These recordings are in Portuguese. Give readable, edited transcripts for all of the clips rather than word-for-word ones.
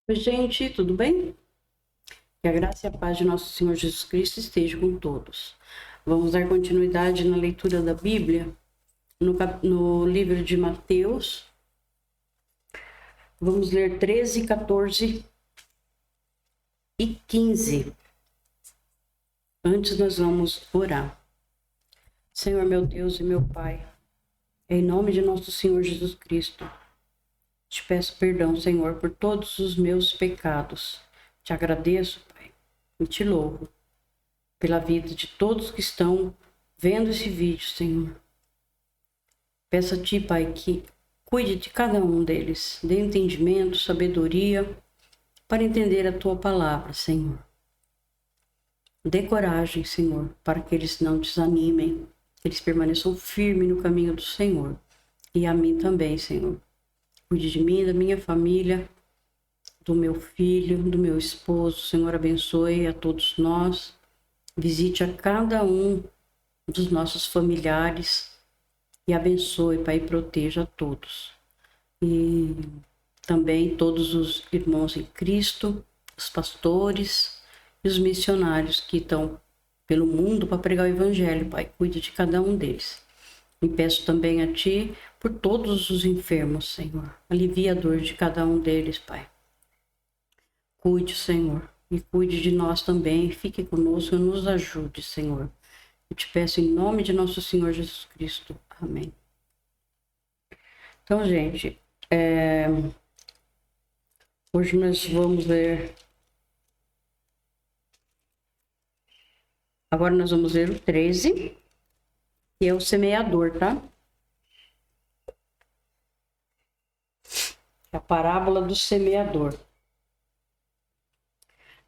Oi, gente, tudo bem? Que a graça e a paz de nosso Senhor Jesus Cristo esteja com todos. Vamos dar continuidade na leitura da Bíblia, no livro de Mateus. Vamos ler 13, 14 e 15. Antes nós vamos orar. Senhor, meu Deus e meu Pai, em nome de nosso Senhor Jesus Cristo, te peço perdão, Senhor, por todos os meus pecados. Te agradeço, Pai, e te louvo pela vida de todos que estão vendo esse vídeo, Senhor. Peço a Ti, Pai, que cuide de cada um deles, dê entendimento, sabedoria, para entender a Tua palavra, Senhor. Dê coragem, Senhor, para que eles não desanimem, que eles permaneçam firmes no caminho do Senhor. E a mim também, Senhor. Cuide de mim, da minha família, do meu filho, do meu esposo. Senhor, abençoe a todos nós. Visite a cada um dos nossos familiares e abençoe, Pai, e proteja a todos. E também todos os irmãos em Cristo, os pastores e os missionários que estão pelo mundo para pregar o Evangelho, Pai. Cuide de cada um deles. E peço também a Ti por todos os enfermos, Senhor. Alivia a dor de cada um deles, Pai. Cuide, Senhor, e cuide de nós também. Fique conosco e nos ajude, Senhor. Eu te peço em nome de nosso Senhor Jesus Cristo. Amém. Então, gente, hoje nós vamos ler. Agora nós vamos ler o 13, que é o semeador, tá? É a parábola do semeador.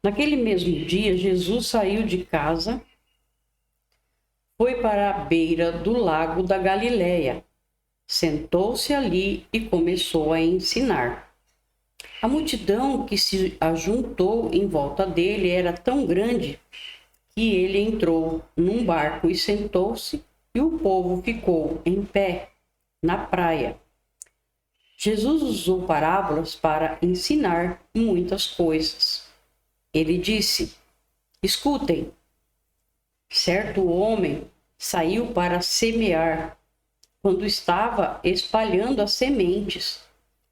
Naquele mesmo dia, Jesus saiu de casa, foi para a beira do lago da Galileia, sentou-se ali e começou a ensinar. A multidão que se ajuntou em volta dele era tão grande que ele entrou num barco e sentou-se, e o povo ficou em pé na praia. Jesus usou parábolas para ensinar muitas coisas. Ele disse: escutem, certo homem saiu para semear. Quando estava espalhando as sementes,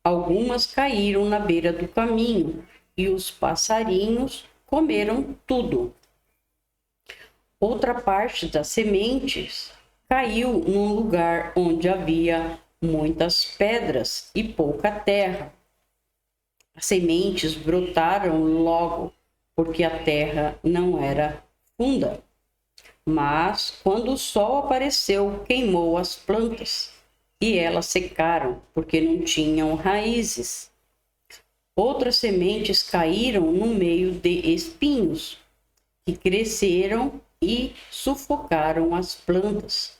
algumas caíram na beira do caminho e os passarinhos comeram tudo. Outra parte das sementes caiu num lugar onde havia muitas pedras e pouca terra. As sementes brotaram logo, porque a terra não era funda. Mas, quando o sol apareceu, queimou as plantas, e elas secaram, porque não tinham raízes. Outras sementes caíram no meio de espinhos, que cresceram e sufocaram as plantas.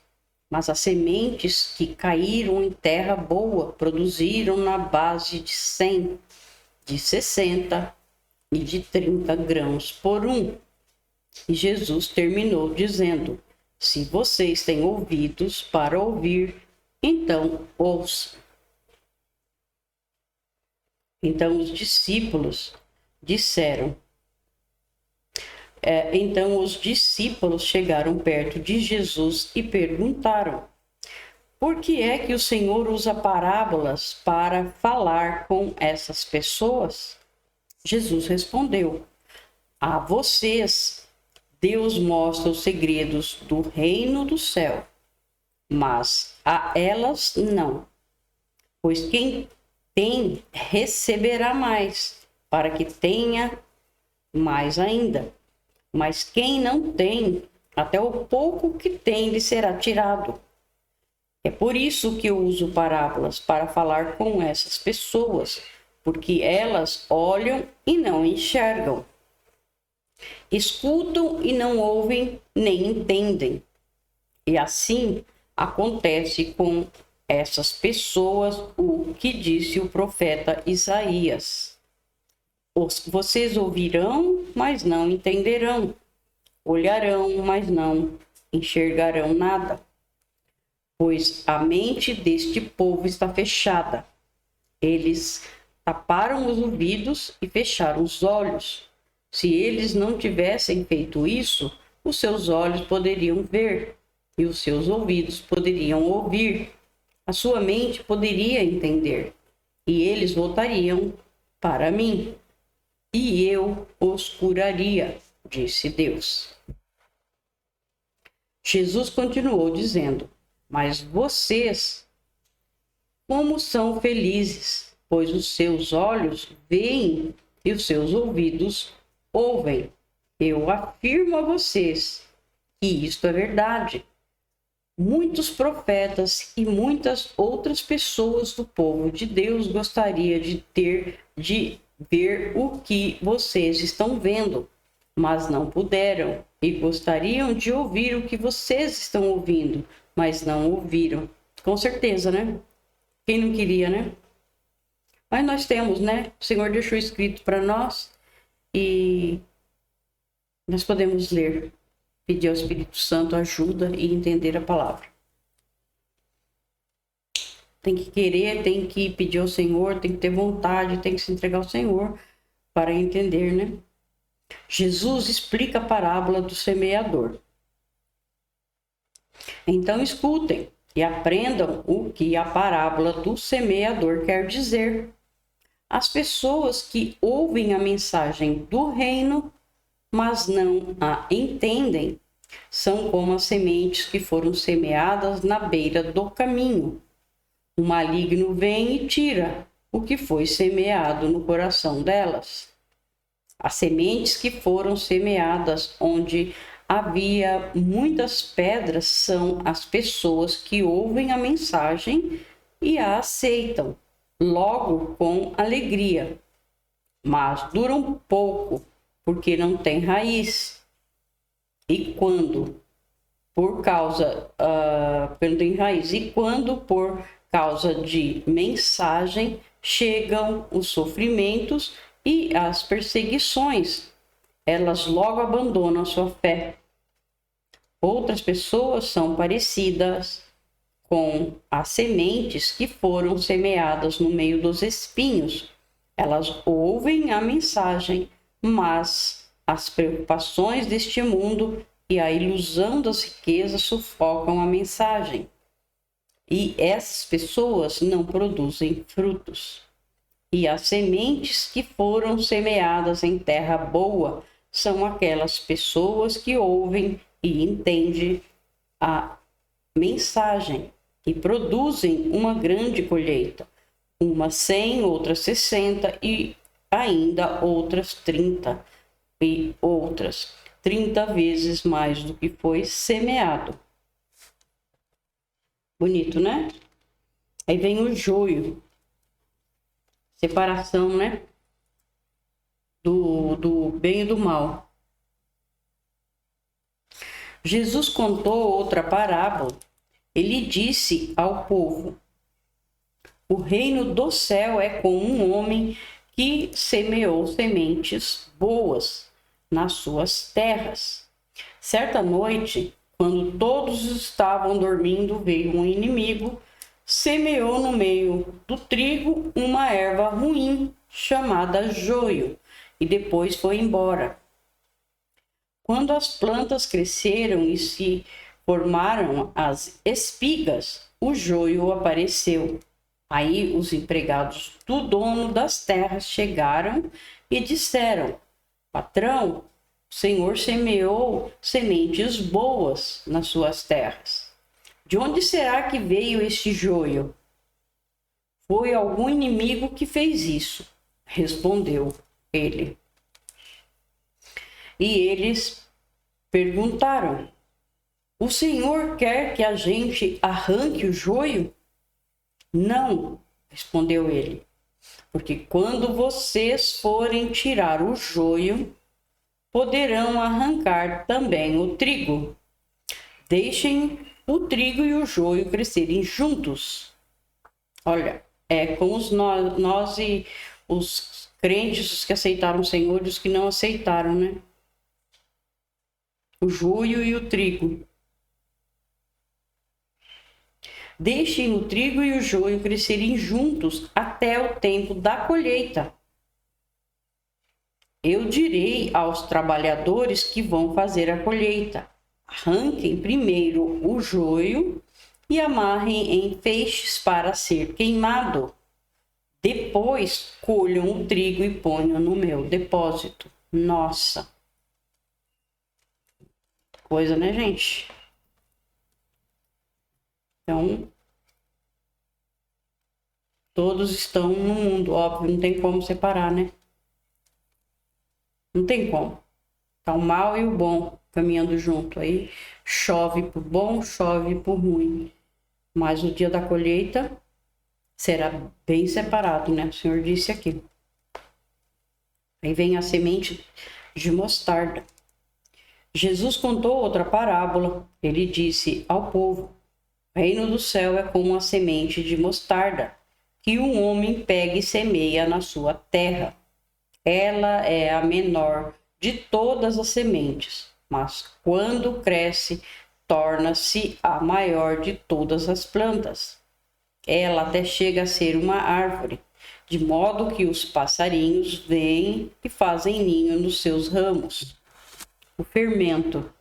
Mas as sementes que caíram em terra boa produziram na base de 100, de 60 e de 30 grãos por um. E Jesus terminou dizendo: se vocês têm ouvidos para ouvir, então ouçam. Então os discípulos disseram, Então os discípulos chegaram perto de Jesus e perguntaram: por que é que o Senhor usa parábolas para falar com essas pessoas? Jesus respondeu: a vocês Deus mostra os segredos do reino do céu, mas a elas não. Pois quem tem receberá mais, para que tenha mais ainda. Mas quem não tem, até o pouco que tem lhe será tirado. É por isso que eu uso parábolas, para falar com essas pessoas, porque elas olham e não enxergam, escutam e não ouvem nem entendem. E assim acontece com essas pessoas o que disse o profeta Isaías: vocês ouvirão, mas não entenderão, olharão, mas não enxergarão nada, pois a mente deste povo está fechada. Eles taparam os ouvidos e fecharam os olhos. Se eles não tivessem feito isso, os seus olhos poderiam ver e os seus ouvidos poderiam ouvir. A sua mente poderia entender e eles voltariam para mim e eu os curaria, disse Deus. Jesus continuou dizendo: mas vocês, como são felizes, pois os seus olhos veem e os seus ouvidos ouvem. Eu afirmo a vocês que isto é verdade. Muitos profetas e muitas outras pessoas do povo de Deus gostariam de ver o que vocês estão vendo, mas não puderam, e gostariam de ouvir o que vocês estão ouvindo, mas não ouviram. Com certeza, né? Quem não queria, né? Mas nós temos, né? O Senhor deixou escrito para nós e nós podemos ler, pedir ao Espírito Santo ajuda e entender a palavra. Tem que querer, tem que pedir ao Senhor, tem que ter vontade, tem que se entregar ao Senhor para entender, né? Jesus explica a parábola do semeador. Então escutem e aprendam o que a parábola do semeador quer dizer. As pessoas que ouvem a mensagem do reino, mas não a entendem, são como as sementes que foram semeadas na beira do caminho. O maligno vem e tira o que foi semeado no coração delas. As sementes que foram semeadas onde havia muitas pedras são as pessoas que ouvem a mensagem e a aceitam, logo com alegria, mas duram pouco, porque não tem raiz. E quando por causa de mensagem chegam os sofrimentos e as perseguições, elas logo abandonam a sua fé. Outras pessoas são parecidas com as sementes que foram semeadas no meio dos espinhos. Elas ouvem a mensagem, mas as preocupações deste mundo e a ilusão das riquezas sufocam a mensagem. E essas pessoas não produzem frutos. E as sementes que foram semeadas em terra boa são aquelas pessoas que ouvem e entendem a mensagem e produzem uma grande colheita. Umas 100, outras 60 e ainda outras 30 e outras 30 vezes mais do que foi semeado. Bonito, né? Aí vem o joio. Separação, né? Do bem e do mal. Jesus contou outra parábola. Ele disse ao povo: o reino do céu é como um homem que semeou sementes boas nas suas terras. Certa noite, quando todos estavam dormindo, veio um inimigo, semeou no meio do trigo uma erva ruim chamada joio e depois foi embora. Quando as plantas cresceram e se formaram as espigas, o joio apareceu. Aí os empregados do dono das terras chegaram e disseram: patrão, o senhor semeou sementes boas nas suas terras. De onde será que veio este joio? Foi algum inimigo que fez isso, respondeu ele. E eles perguntaram: o senhor quer que a gente arranque o joio? Não, respondeu ele, porque quando vocês forem tirar o joio, poderão arrancar também o trigo. Deixem o trigo e o joio crescerem juntos. Olha, é com nós e os crentes, os que aceitaram o Senhor e os que não aceitaram, né? O joio e o trigo. Deixem o trigo e o joio crescerem juntos até o tempo da colheita. Eu direi aos trabalhadores que vão fazer a colheita: arranquem primeiro o joio e amarrem em feixes para ser queimado. Depois colham o trigo e ponham no meu depósito. Nossa! Coisa, né, gente? Então, todos estão no mundo, óbvio, não tem como separar, né? Não tem como. Tá o mal e o bom caminhando junto. Aí chove por bom, chove por ruim. Mas o dia da colheita será bem separado, né? O Senhor disse aqui. Aí vem a semente de mostarda. Jesus contou outra parábola. Ele disse ao povo: o reino do céu é como a semente de mostarda, que um homem pega e semeia na sua terra. Ela é a menor de todas as sementes, mas quando cresce, torna-se a maior de todas as plantas. Ela até chega a ser uma árvore, de modo que os passarinhos vêm e fazem ninho nos seus ramos. O fermento.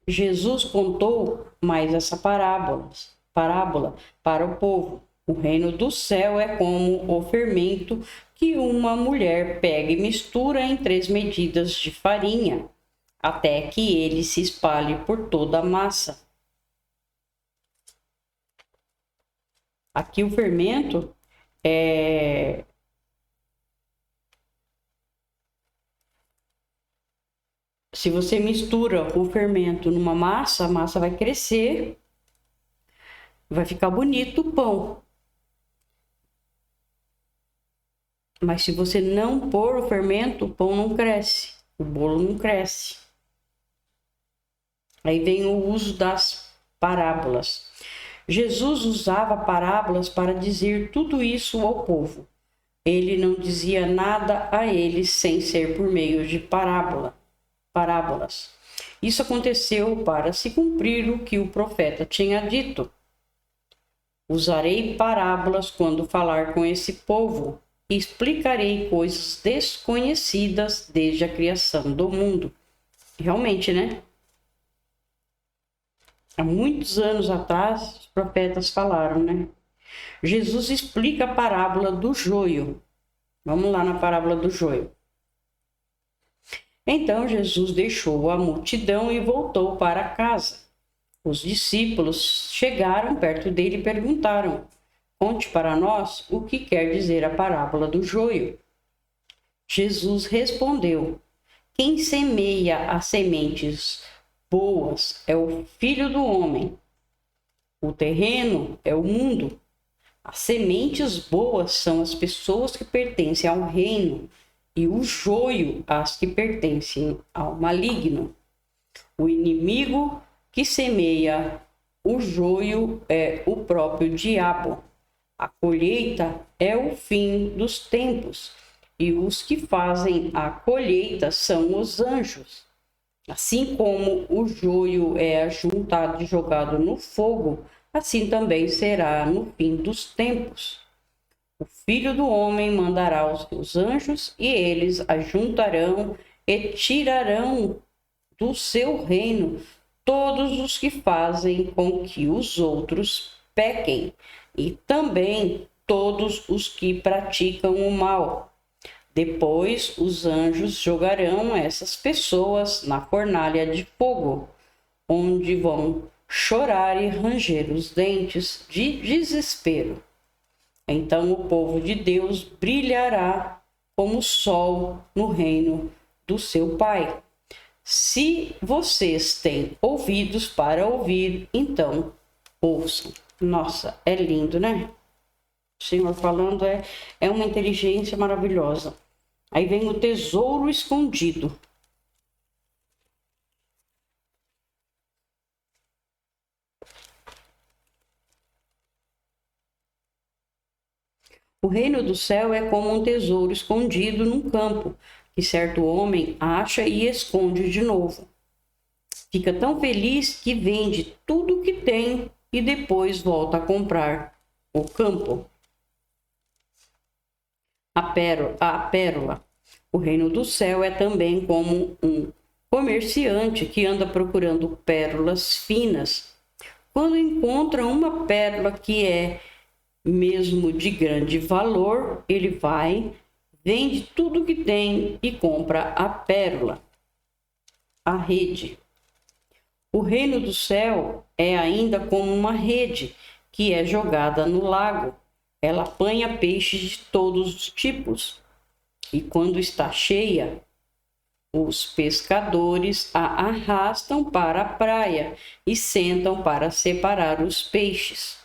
Jesus contou mais essa parábola para o povo. O reino do céu é como o fermento que uma mulher pega e mistura em 3 medidas de farinha, até que ele se espalhe por toda a massa. Aqui o fermento é... Se você mistura o fermento numa massa, a massa vai crescer, vai ficar bonito o pão. Mas se você não pôr o fermento, o pão não cresce, o bolo não cresce. Aí vem o uso das parábolas. Jesus usava parábolas para dizer tudo isso ao povo. Ele não dizia nada a eles sem ser por meio de parábolas. Isso aconteceu para se cumprir o que o profeta tinha dito. Usarei parábolas quando falar com esse povo e explicarei coisas desconhecidas desde a criação do mundo. Realmente, né? Há muitos anos atrás, os profetas falaram, né? Jesus explica a parábola do joio. Vamos lá na parábola do joio. Então Jesus deixou a multidão e voltou para casa. Os discípulos chegaram perto dele e perguntaram: conte para nós o que quer dizer a parábola do joio. Jesus respondeu: quem semeia as sementes boas é o Filho do Homem. O terreno é o mundo. As sementes boas são as pessoas que pertencem ao reino, e o joio as que pertencem ao maligno. O inimigo que semeia o joio é o próprio diabo. A colheita é o fim dos tempos, e os que fazem a colheita são os anjos. Assim como o joio é ajuntado e jogado no fogo, assim também será no fim dos tempos. O Filho do Homem mandará os seus anjos, e eles ajuntarão e tirarão do seu reino todos os que fazem com que os outros pequem, e também todos os que praticam o mal. Depois os anjos jogarão essas pessoas na fornalha de fogo, onde vão chorar e ranger os dentes de desespero. Então o povo de Deus brilhará como o sol no reino do seu Pai. Se vocês têm ouvidos para ouvir, então ouçam. Nossa, é lindo, né? O Senhor falando é uma inteligência maravilhosa. Aí vem o tesouro escondido. O reino do céu é como um tesouro escondido num campo, que certo homem acha e esconde de novo. Fica tão feliz que vende tudo o que tem e depois volta a comprar o campo. A pérola. O reino do céu é também como um comerciante que anda procurando pérolas finas. Quando encontra uma pérola que é mesmo de grande valor, ele vai, vende tudo que tem e compra a pérola. A rede. O reino do céu é ainda como uma rede que é jogada no lago. Ela apanha peixes de todos os tipos. E quando está cheia, os pescadores a arrastam para a praia e sentam para separar os peixes.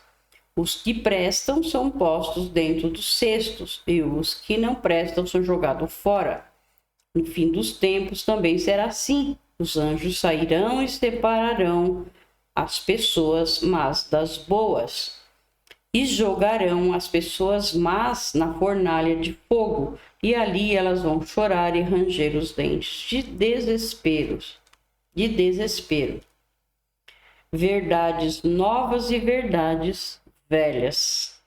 Os que prestam são postos dentro dos cestos e os que não prestam são jogados fora. No fim dos tempos também será assim. Os anjos sairão e separarão as pessoas más das boas e jogarão as pessoas más na fornalha de fogo, e ali elas vão chorar e ranger os dentes de desespero. Verdades novas e verdades velhas.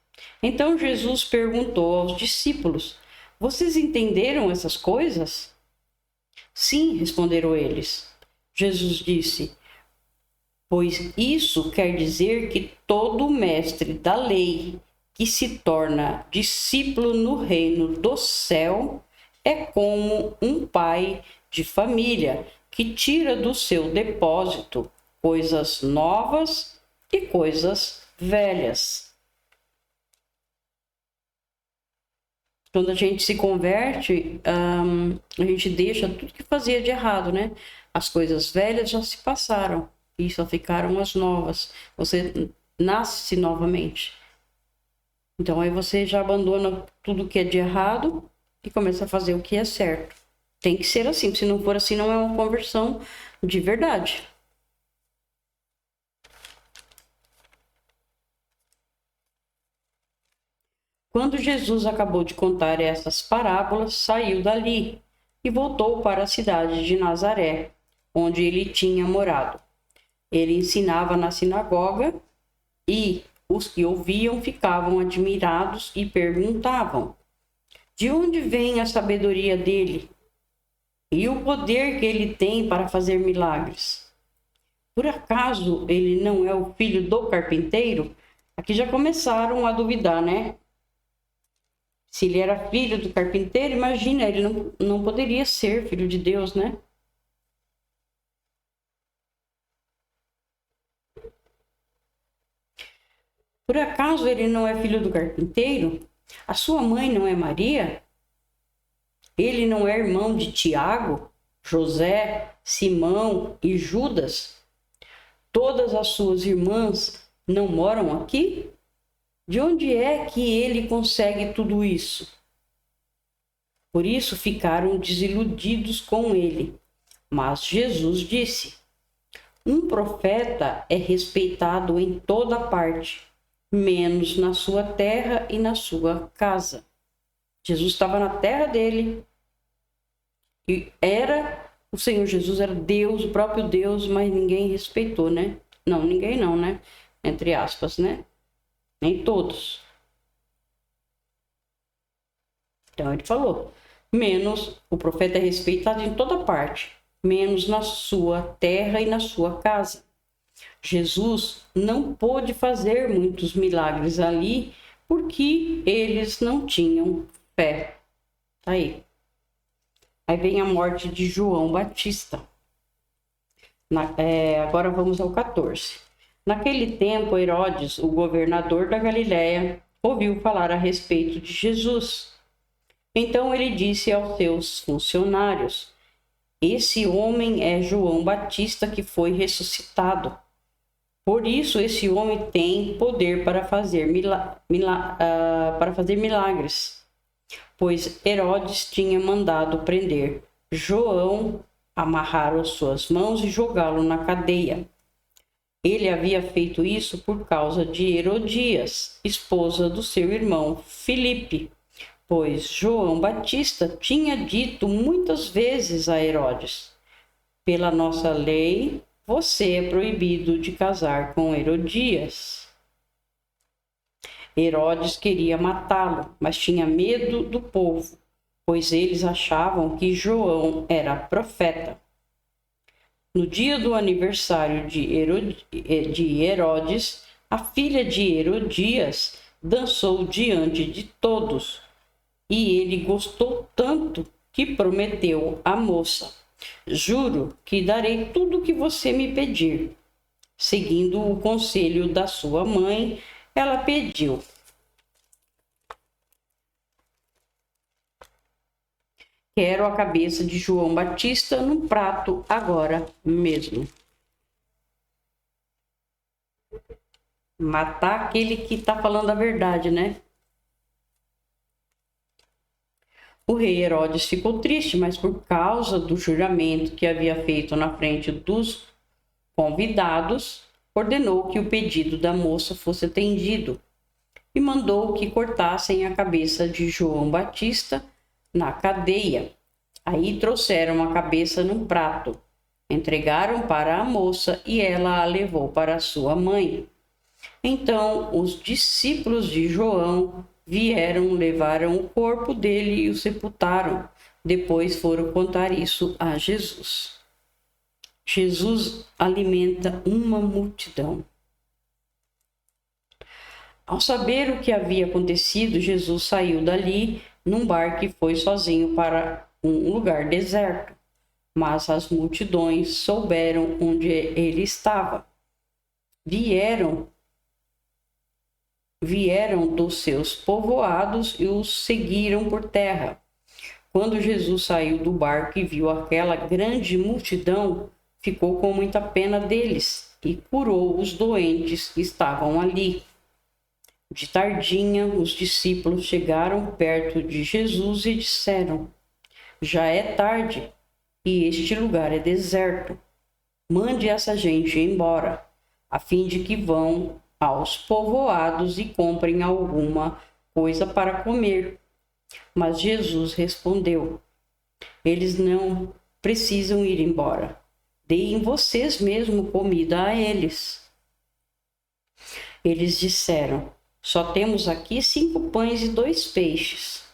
Então Jesus perguntou aos discípulos: vocês entenderam essas coisas? Sim, responderam eles. Jesus disse: pois isso quer dizer que todo mestre da lei que se torna discípulo no reino do céu é como um pai de família que tira do seu depósito coisas novas e coisas velhas. Quando a gente se converte, a gente deixa tudo que fazia de errado, né? As coisas velhas já se passaram e só ficaram as novas. Você nasce novamente. Então aí você já abandona tudo que é de errado e começa a fazer o que é certo. Tem que ser assim, se não for assim não é uma conversão de verdade. Quando Jesus acabou de contar essas parábolas, saiu dali e voltou para a cidade de Nazaré, onde ele tinha morado. Ele ensinava na sinagoga e os que ouviam ficavam admirados e perguntavam: de onde vem a sabedoria dele e o poder que ele tem para fazer milagres? Por acaso ele não é o filho do carpinteiro? Aqui já começaram a duvidar, né? Se ele era filho do carpinteiro, imagina, ele não poderia ser filho de Deus, né? Por acaso ele não é filho do carpinteiro? A sua mãe não é Maria? Ele não é irmão de Tiago, José, Simão e Judas? Todas as suas irmãs não moram aqui? De onde é que ele consegue tudo isso? Por isso ficaram desiludidos com ele. Mas Jesus disse: um profeta é respeitado em toda parte, menos na sua terra e na sua casa. Jesus estava na terra dele e o Senhor Jesus era Deus, o próprio Deus, mas ninguém respeitou, né? Não, ninguém não, né? Entre aspas, né? Nem todos. Então ele falou: menos, o profeta é respeitado em toda parte, menos na sua terra e na sua casa. Jesus não pôde fazer muitos milagres ali porque eles não tinham fé. Tá aí. Aí vem a morte de João Batista. Agora vamos ao 14. Naquele tempo, Herodes, o governador da Galiléia, ouviu falar a respeito de Jesus. Então ele disse aos seus funcionários: esse homem é João Batista que foi ressuscitado. Por isso, esse homem tem poder para fazer milagres. Pois Herodes tinha mandado prender João, amarrar as suas mãos e jogá-lo na cadeia. Ele havia feito isso por causa de Herodias, esposa do seu irmão Filipe, pois João Batista tinha dito muitas vezes a Herodes: pela nossa lei, você é proibido de casar com Herodias. Herodes queria matá-lo, mas tinha medo do povo, pois eles achavam que João era profeta. No dia do aniversário de Herodes, a filha de Herodias dançou diante de todos, e ele gostou tanto que prometeu à moça: juro que darei tudo o que você me pedir. Seguindo o conselho da sua mãe, ela pediu: quero a cabeça de João Batista num prato agora mesmo. Matar aquele que está falando a verdade, né? O rei Herodes ficou triste, mas por causa do juramento que havia feito na frente dos convidados, ordenou que o pedido da moça fosse atendido e mandou que cortassem a cabeça de João Batista na cadeia. Aí trouxeram a cabeça num prato, entregaram para a moça e ela a levou para sua mãe. Então os discípulos de João vieram, levaram o corpo dele e o sepultaram. Depois foram contar isso a Jesus. Jesus alimenta uma multidão. Ao saber o que havia acontecido, Jesus saiu dali num barco e foi sozinho para um lugar deserto. Mas as multidões souberam onde ele estava. Vieram dos seus povoados e os seguiram por terra. Quando Jesus saiu do barco e viu aquela grande multidão, ficou com muita pena deles e curou os doentes que estavam ali. De tardinha, os discípulos chegaram perto de Jesus e disseram: já é tarde e este lugar é deserto. Mande essa gente embora, a fim de que vão aos povoados e comprem alguma coisa para comer. Mas Jesus respondeu: eles não precisam ir embora. Deem vocês mesmo comida a eles. Eles disseram: só temos aqui 5 pães e 2 peixes.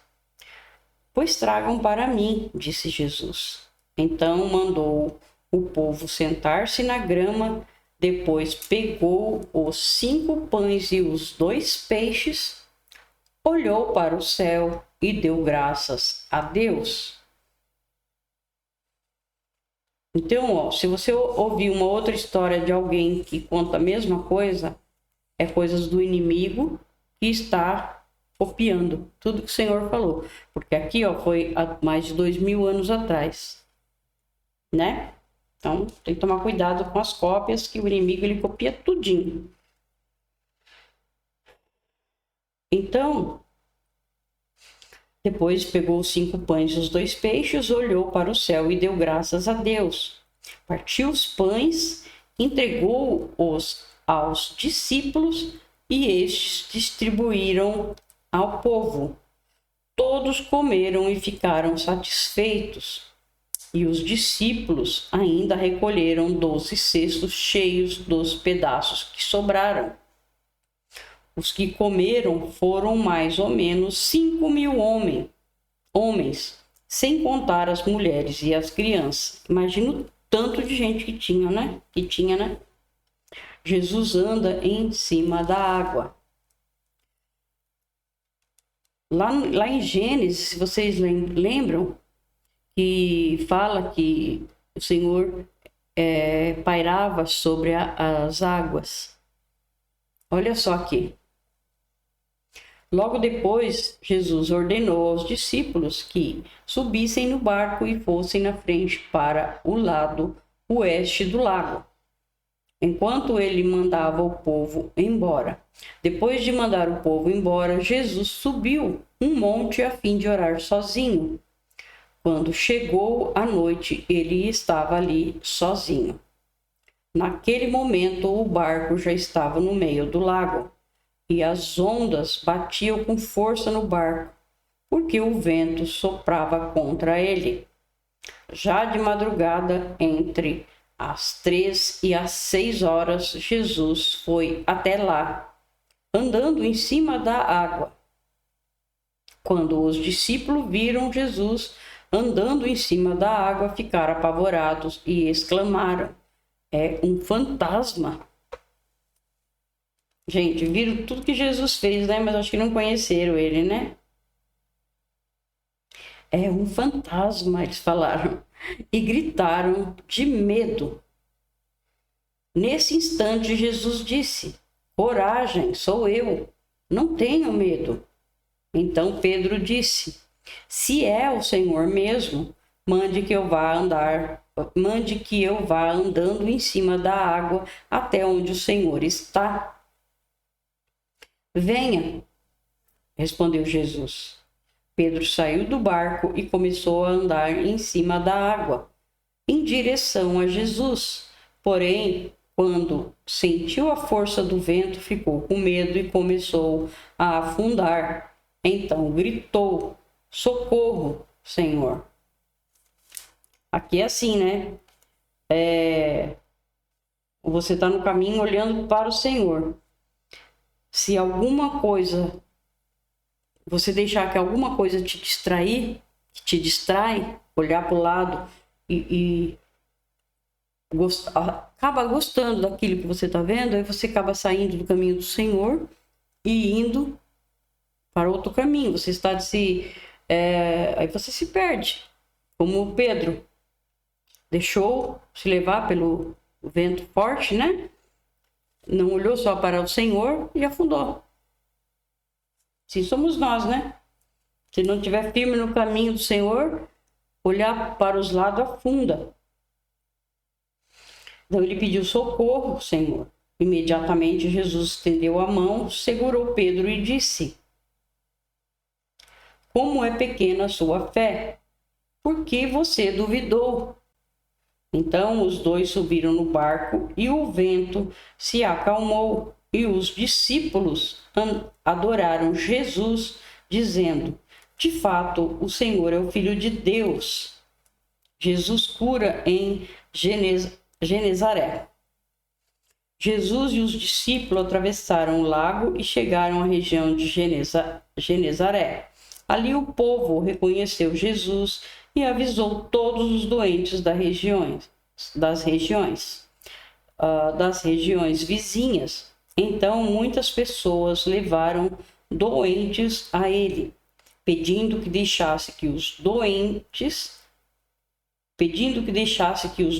Pois tragam para mim, disse Jesus. Então mandou o povo sentar-se na grama. Depois pegou os 5 pães e os 2 peixes, olhou para o céu e deu graças a Deus. Então, se você ouvir uma outra história de alguém que conta a mesma coisa, é coisas do inimigo que está copiando tudo que o Senhor falou. Porque aqui, foi há mais de 2000 anos atrás, né? Então, tem que tomar cuidado com as cópias, que o inimigo ele copia tudinho. Então, depois pegou os 5 pães e os 2 peixes, olhou para o céu e deu graças a Deus. Partiu os pães, entregou-os aos discípulos e estes distribuíram ao povo. Todos comeram e ficaram satisfeitos. E os discípulos ainda recolheram 12 cestos cheios dos pedaços que sobraram. Os que comeram foram mais ou menos 5.000 homens, sem contar as mulheres e as crianças. Imagina o tanto de gente que tinha, né? Jesus anda em cima da água. Lá em Gênesis, se vocês lembram, que fala que o Senhor pairava sobre as águas. Olha só aqui. Logo depois, Jesus ordenou aos discípulos que subissem no barco e fossem na frente para o lado oeste do lago, enquanto ele mandava o povo embora. Depois de mandar o povo embora, Jesus subiu um monte a fim de orar sozinho. Quando chegou a noite, ele estava ali sozinho. Naquele momento, o barco já estava no meio do lago, e as ondas batiam com força no barco, porque o vento soprava contra ele. Já de madrugada, entre às 3 e às 6 horas, Jesus foi até lá, andando em cima da água. Quando os discípulos viram Jesus andando em cima da água, ficaram apavorados e exclamaram: é um fantasma. Gente, viram tudo que Jesus fez, né? Mas acho que não conheceram ele, né? É um fantasma, eles falaram, e gritaram de medo. Nesse instante, Jesus disse: coragem, sou eu, não tenho medo. Então Pedro disse: se é o Senhor mesmo, mande que eu vá andando em cima da água até onde o Senhor está. Venha, respondeu Jesus. Pedro saiu do barco e começou a andar em cima da água, em direção a Jesus. Porém, quando sentiu a força do vento, ficou com medo e começou a afundar. Então gritou: socorro, Senhor. Aqui é assim, né? Você está no caminho olhando para o Senhor. Se alguma coisa, você deixar que alguma coisa te distrai, olhar para o lado e acaba gostando daquilo que você está vendo, aí você acaba saindo do caminho do Senhor e indo para outro caminho. Você está aí você se perde, como Pedro deixou se levar pelo vento forte, né? Não olhou só para o Senhor e afundou. Assim somos nós, né? Se não estiver firme no caminho do Senhor, olhar para os lados afunda. Então ele pediu socorro, Senhor. Imediatamente Jesus estendeu a mão, segurou Pedro e disse: como é pequena a sua fé, por que você duvidou? Então os dois subiram no barco e o vento se acalmou e os discípulos adoraram Jesus, dizendo: de fato, o Senhor é o Filho de Deus. Jesus cura em Genezaré. Jesus e os discípulos atravessaram o lago e chegaram à região de Genezaré. Ali o povo reconheceu Jesus e avisou todos os doentes das regiões vizinhas. Então muitas pessoas levaram doentes a ele, pedindo que deixasse que os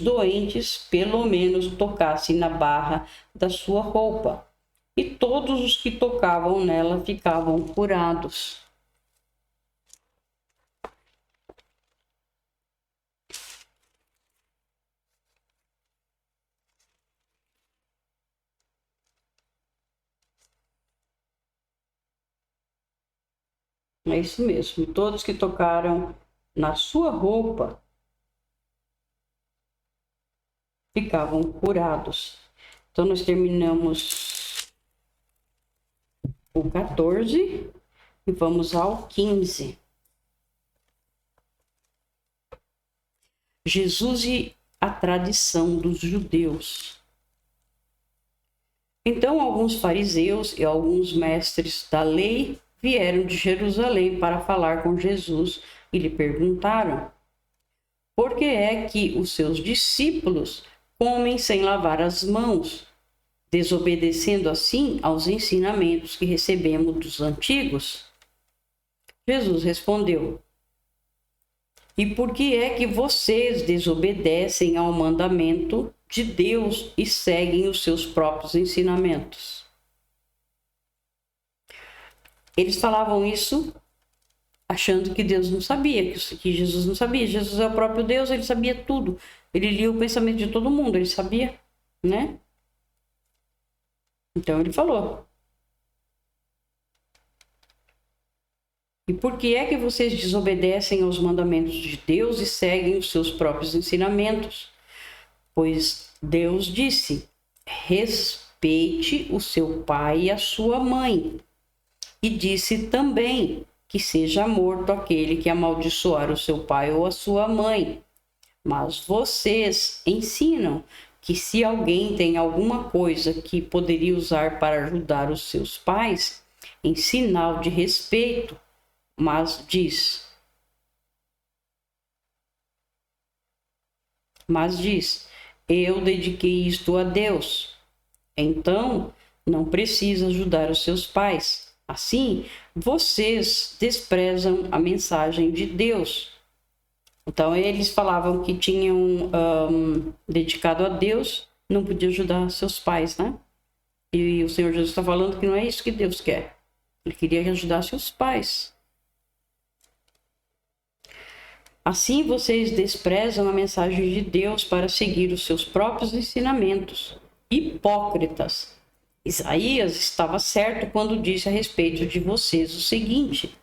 doentes pelo menos tocassem na barra da sua roupa. E todos os que tocavam nela ficavam curados. É isso mesmo. Todos que tocaram na sua roupa ficavam curados. Então, nós terminamos o 14 e vamos ao 15. Jesus e a tradição dos judeus. Então, alguns fariseus e alguns mestres da lei vieram de Jerusalém para falar com Jesus e lhe perguntaram: por que é que os seus discípulos comem sem lavar as mãos, desobedecendo assim aos ensinamentos que recebemos dos antigos? Jesus respondeu: e por que é que vocês desobedecem ao mandamento de Deus e seguem os seus próprios ensinamentos? Eles falavam isso achando que Deus não sabia, que Jesus não sabia. Jesus é o próprio Deus, ele sabia tudo. Ele lia o pensamento de todo mundo, ele sabia, né? Então ele falou: e por que é que vocês desobedecem aos mandamentos de Deus e seguem os seus próprios ensinamentos? Pois Deus disse: respeite o seu pai e a sua mãe. E disse também que seja morto aquele que amaldiçoar o seu pai ou a sua mãe. Mas vocês ensinam que se alguém tem alguma coisa que poderia usar para ajudar os seus pais, em sinal de respeito, mas diz, eu dediquei isto a Deus. Então, não precisa ajudar os seus pais. Assim, vocês desprezam a mensagem de Deus. Então, eles falavam que tinham dedicado a Deus, não podia ajudar seus pais, né? E o Senhor Jesus está falando que não é isso que Deus quer. Ele queria que ajudasse os pais. Assim, vocês desprezam a mensagem de Deus para seguir os seus próprios ensinamentos. Hipócritas! Isaías estava certo quando disse a respeito de vocês o seguinte: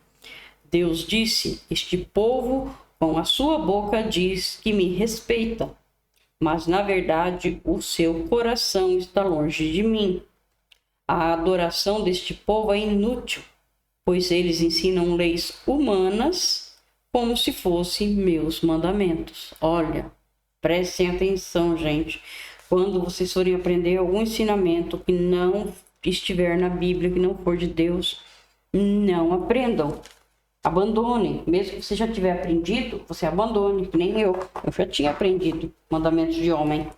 Deus disse, este povo com a sua boca diz que me respeita, mas na verdade o seu coração está longe de mim. A adoração deste povo é inútil, pois eles ensinam leis humanas como se fossem meus mandamentos. Olha, prestem atenção, gente. Quando vocês forem aprender algum ensinamento que não estiver na Bíblia, que não for de Deus, não aprendam. Abandonem. Mesmo que você já tiver aprendido, você abandone, que nem eu. Eu já tinha aprendido mandamentos de homem.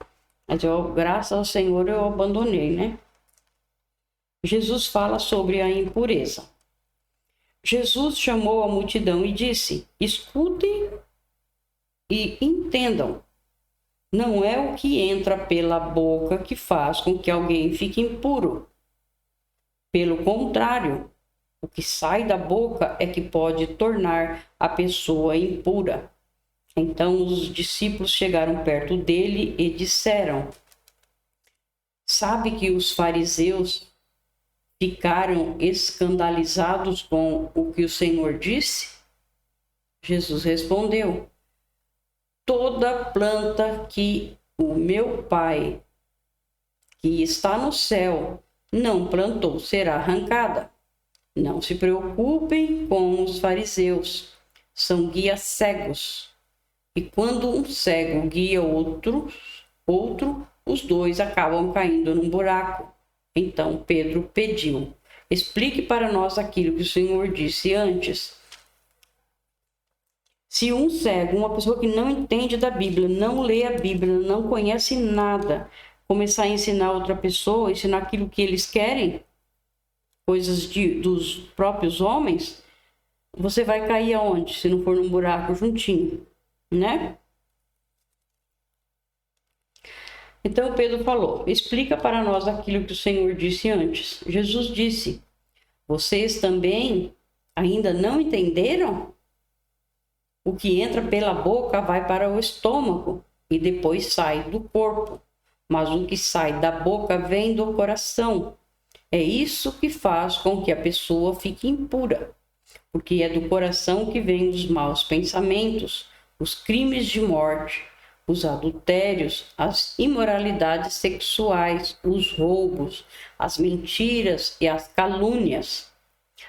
Mas eu, graças ao Senhor, eu abandonei, né? Jesus fala sobre a impureza. Jesus chamou a multidão e disse: escutem e entendam. Não é o que entra pela boca que faz com que alguém fique impuro. Pelo contrário, o que sai da boca é que pode tornar a pessoa impura. Então os discípulos chegaram perto dele e disseram: sabe que os fariseus ficaram escandalizados com o que o Senhor disse? Jesus respondeu: toda planta que o meu Pai, que está no céu, não plantou, será arrancada. Não se preocupem com os fariseus, são guias cegos. E quando um cego guia outro, os dois acabam caindo num buraco. Então Pedro pediu: explique para nós aquilo que o Senhor disse antes. Se um cego, uma pessoa que não entende da Bíblia, não lê a Bíblia, não conhece nada, começar a ensinar outra pessoa, ensinar aquilo que eles querem, coisas dos próprios homens, você vai cair aonde? Se não for num buraco juntinho, né? Então Pedro falou: explica para nós aquilo que o Senhor disse antes. Jesus disse: vocês também ainda não entenderam? O que entra pela boca vai para o estômago e depois sai do corpo. Mas o que sai da boca vem do coração. É isso que faz com que a pessoa fique impura, porque é do coração que vêm os maus pensamentos, os crimes de morte, os adultérios, as imoralidades sexuais, os roubos, as mentiras e as calúnias.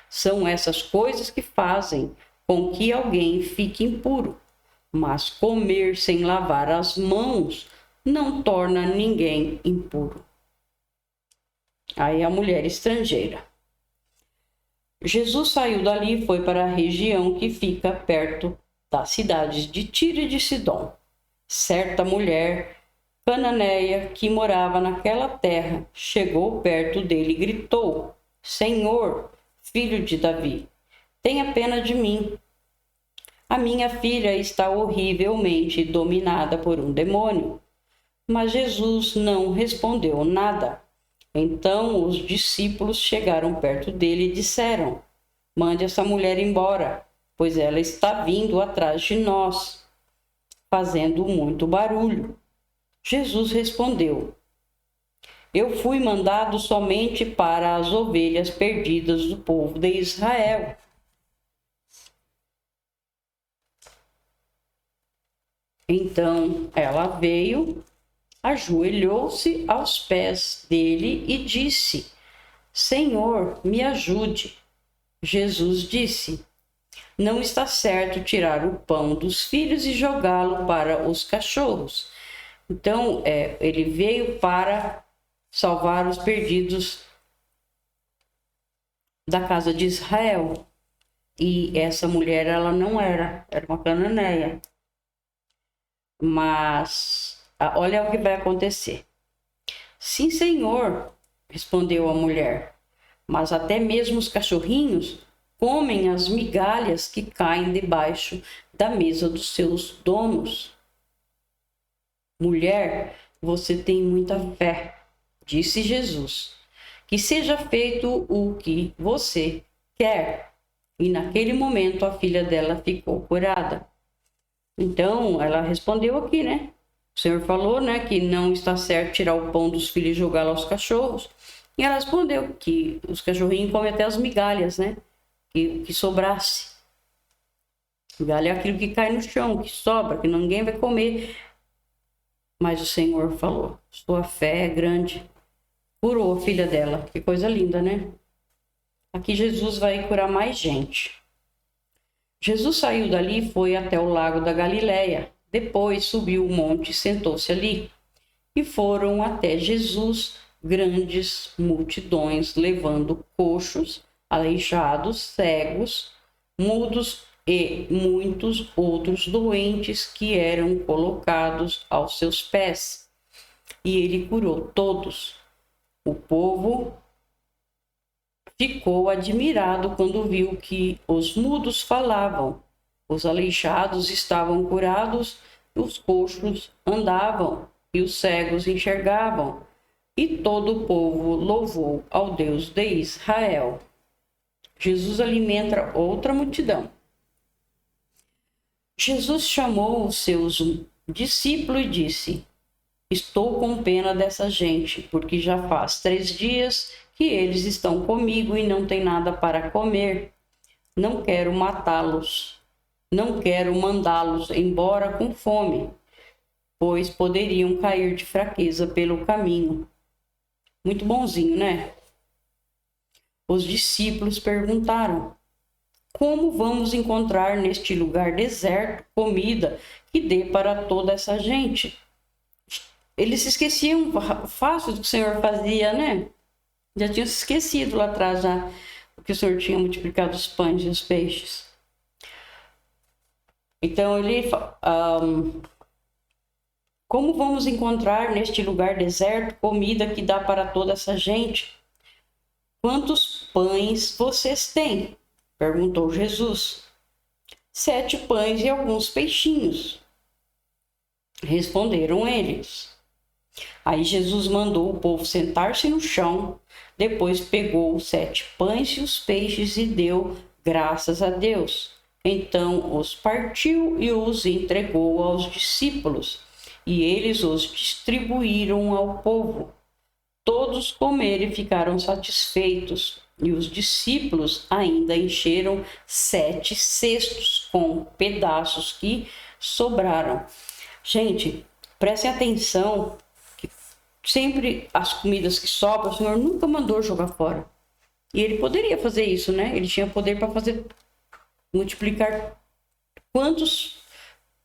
São essas coisas que fazem com que alguém fique impuro. Mas comer sem lavar as mãos não torna ninguém impuro. Aí a mulher estrangeira. Jesus saiu dali e foi para a região que fica perto das cidades de Tiro e de Sidom. Certa mulher cananeia que morava naquela terra chegou perto dele e gritou: Senhor, filho de Davi, tenha pena de mim. A minha filha está horrivelmente dominada por um demônio. Mas Jesus não respondeu nada. Então os discípulos chegaram perto dele e disseram: mande essa mulher embora, pois ela está vindo atrás de nós, fazendo muito barulho. Jesus respondeu: eu fui mandado somente para as ovelhas perdidas do povo de Israel. Então ela veio, ajoelhou-se aos pés dele e disse: Senhor, me ajude. Jesus disse: Não está certo tirar o pão dos filhos e jogá-lo para os cachorros. Então, ele veio para salvar os perdidos da casa de Israel. E essa mulher, ela não era uma cananeia. Mas, olha o que vai acontecer. Sim, Senhor, respondeu a mulher, mas até mesmo os cachorrinhos comem as migalhas que caem debaixo da mesa dos seus donos. Mulher, você tem muita fé, disse Jesus. Que seja feito o que você quer. E naquele momento a filha dela ficou curada. Então, ela respondeu aqui, né? O Senhor falou, né, que não está certo tirar o pão dos filhos e jogá-lo aos cachorros. E ela respondeu que os cachorrinhos comem até as migalhas, né? Que sobrasse. Migalha é aquilo que cai no chão, que sobra, que ninguém vai comer. Mas o Senhor falou, sua fé é grande. Curou a filha dela. Que coisa linda, né? Aqui Jesus vai curar mais gente. Jesus saiu dali e foi até o lago da Galileia. Depois subiu o monte e sentou-se ali. E foram até Jesus grandes multidões, levando coxos, aleijados, cegos, mudos e muitos outros doentes que eram colocados aos seus pés. E ele curou todos. O povo ficou admirado quando viu que os mudos falavam, os aleijados estavam curados, os coxos andavam e os cegos enxergavam. E todo o povo louvou ao Deus de Israel. Jesus alimenta outra multidão. Jesus chamou os seus discípulos e disse: Estou com pena dessa gente, porque já faz 3 dias que eles estão comigo e não têm nada para comer. Não quero matá-los. Não quero mandá-los embora com fome, pois poderiam cair de fraqueza pelo caminho. Muito bonzinho, né? Os discípulos perguntaram: Como vamos encontrar neste lugar deserto comida que dê para toda essa gente? Eles se esqueciam fácil do que o Senhor fazia, né? Já tinham se esquecido lá atrás, já, que o Senhor tinha multiplicado os pães e os peixes. Então ele como vamos encontrar neste lugar deserto comida que dá para toda essa gente? Quantos pães vocês têm? Perguntou Jesus. 7 pães e alguns peixinhos, responderam eles. Aí Jesus mandou o povo sentar-se no chão, depois pegou os 7 pães e os peixes e deu graças a Deus. Então os partiu e os entregou aos discípulos, e eles os distribuíram ao povo. Todos comeram e ficaram satisfeitos, e os discípulos ainda encheram 7 cestos com pedaços que sobraram. Gente, prestem atenção que sempre as comidas que sobram, o Senhor nunca mandou jogar fora. E ele poderia fazer isso, né? Ele tinha poder para multiplicar quantos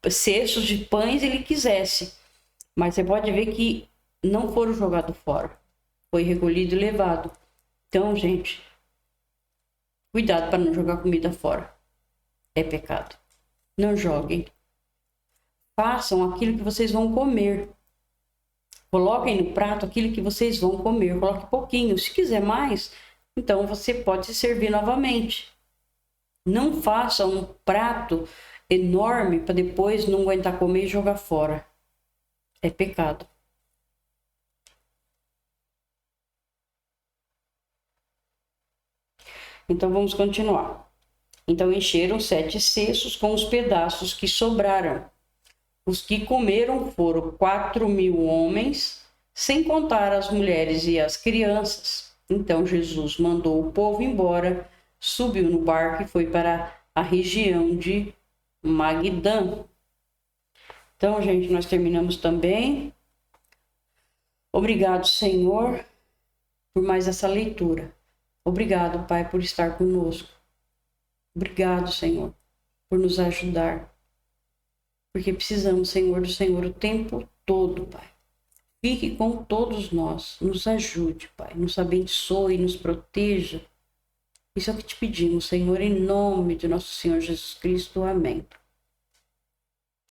cestos de pães ele quisesse. Mas você pode ver que não foram jogados fora. Foi recolhido e levado. Então, gente, cuidado para não jogar comida fora. É pecado. Não joguem. Façam aquilo que vocês vão comer. Coloquem no prato aquilo que vocês vão comer. Coloque pouquinho. Se quiser mais, então você pode se servir novamente. Não faça um prato enorme para depois não aguentar comer e jogar fora. É pecado. Então vamos continuar. Então encheram 7 cestos com os pedaços que sobraram. Os que comeram foram 4.000 homens, sem contar as mulheres e as crianças. Então Jesus mandou o povo embora, subiu no barco e foi para a região de Magdã. Então, gente, nós terminamos também. Obrigado, Senhor, por mais essa leitura. Obrigado, Pai, por estar conosco. Obrigado, Senhor, por nos ajudar. Porque precisamos, Senhor, do Senhor o tempo todo, Pai. Fique com todos nós, nos ajude, Pai, nos abençoe, nos proteja. Isso é o que te pedimos, Senhor, em nome de nosso Senhor Jesus Cristo. Amém.